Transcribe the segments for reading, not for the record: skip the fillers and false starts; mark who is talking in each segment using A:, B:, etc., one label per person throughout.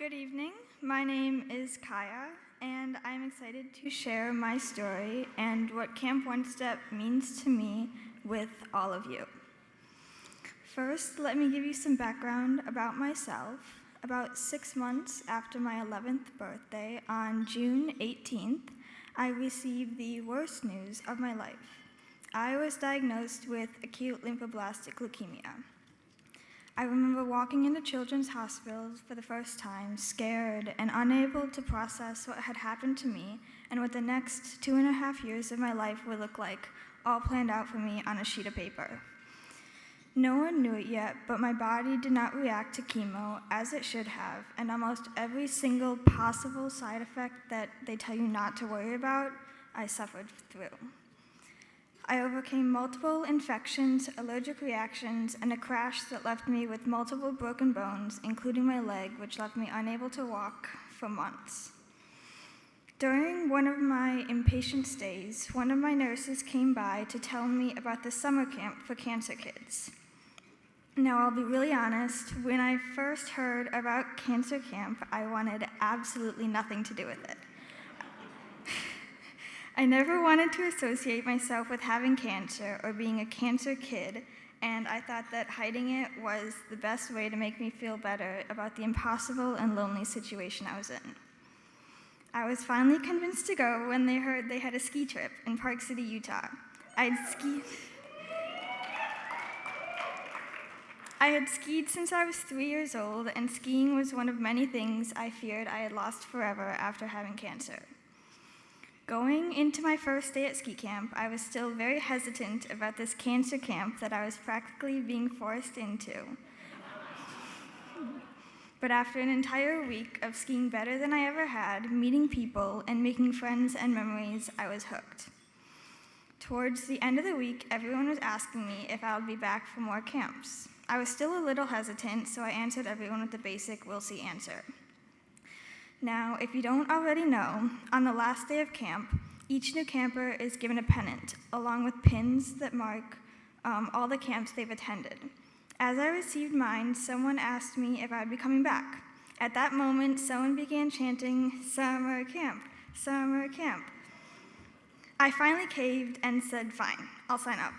A: Good evening. My name is Kaia, and I'm excited to share my story and what Camp One Step means to me with all of you. First, let me give you some background about myself. About 6 months after my 11th birthday, on June 18th, I received the worst news of my life. I was diagnosed with acute lymphoblastic leukemia. I remember walking into children's hospitals for the first time, scared and unable to process what had happened to me and what the next 2.5 years of my life would look like, all planned out for me on a sheet of paper. No one knew it yet, but my body did not react to chemo as it should have, and almost every single possible side effect that they tell you not to worry about, I suffered through. I overcame multiple infections, allergic reactions, and a crash that left me with multiple broken bones, including my leg, which left me unable to walk for months. During one of my inpatient stays, one of my nurses came by to tell me about the summer camp for cancer kids. Now, I'll be really honest, when I first heard about cancer camp, I wanted absolutely nothing to do with it. I never wanted to associate myself with having cancer or being a cancer kid, and I thought that hiding it was the best way to make me feel better about the impossible and lonely situation I was in. I was finally convinced to go when they heard they had a ski trip in Park City, Utah. I had skied since I was 3 years old, and skiing was one of many things I feared I had lost forever after having cancer. Going into my first day at ski camp, I was still very hesitant about this cancer camp that I was practically being forced into. But after an entire week of skiing better than I ever had, meeting people, and making friends and memories, I was hooked. Towards the end of the week, everyone was asking me if I would be back for more camps. I was still a little hesitant, so I answered everyone with the basic "we'll see" answer. Now, if you don't already know, on the last day of camp, each new camper is given a pennant, along with pins that mark all the camps they've attended. As I received mine, someone asked me if I would be coming back. At that moment, someone began chanting, "Summer camp, summer camp." I finally caved and said, "Fine, I'll sign up."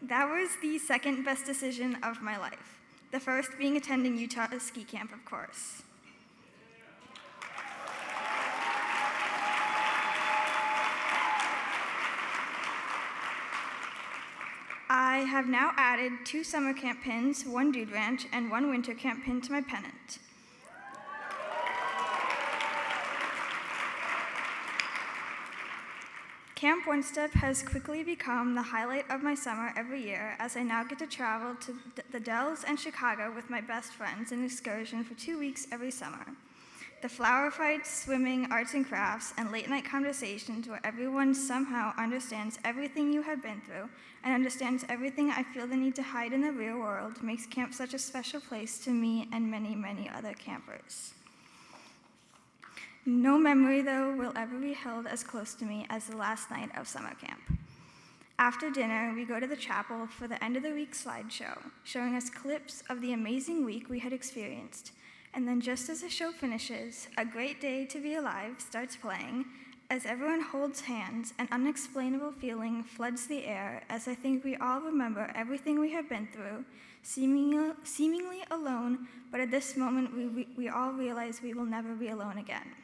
A: That was the second best decision of my life, the first being attending Utah ski camp, of course. I have now added 2 summer camp pins, 1 Dude Ranch, and 1 winter camp pin to my pennant. Camp One Step has quickly become the highlight of my summer every year, as I now get to travel to the Dells and Chicago with my best friends in an excursion for 2 weeks every summer. The flower fights, swimming, arts and crafts, and late-night conversations where everyone somehow understands everything you have been through and understands everything I feel the need to hide in the real world makes camp such a special place to me and many, many other campers. No memory, though, will ever be held as close to me as the last night of summer camp. After dinner, we go to the chapel for the end-of-the-week slideshow, showing us clips of the amazing week we had experienced. And then just as the show finishes, A Great Day to Be Alive starts playing. As everyone holds hands, an unexplainable feeling floods the air as I think we all remember everything we have been through, seemingly alone, but at this moment we all realize we will never be alone again.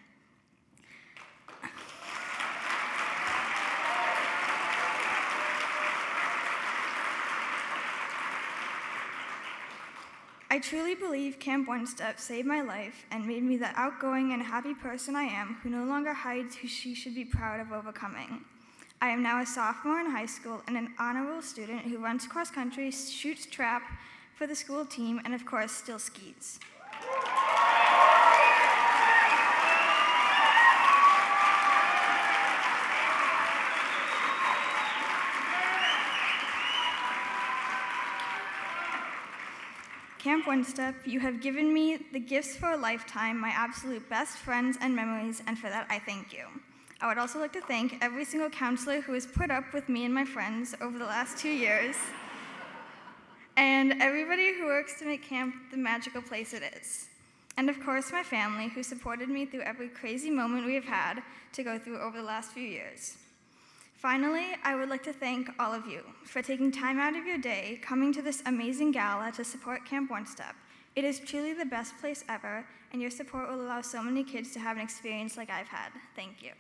A: I truly believe Camp One Step saved my life and made me the outgoing and happy person I am who no longer hides who she should be proud of overcoming. I am now a sophomore in high school and an honor roll student who runs cross country, shoots trap for the school team, and of course still skis. Camp One Step, you have given me the gifts for a lifetime, my absolute best friends and memories, and for that I thank you. I would also like to thank every single counselor who has put up with me and my friends over the last 2 years, and everybody who works to make camp the magical place it is. and of course my family, who supported me through every crazy moment we have had to go through over the last few years. Finally, I would like to thank all of you for taking time out of your day, coming to this amazing gala to support Camp One Step. It is truly the best place ever, and your support will allow so many kids to have an experience like I've had. Thank you.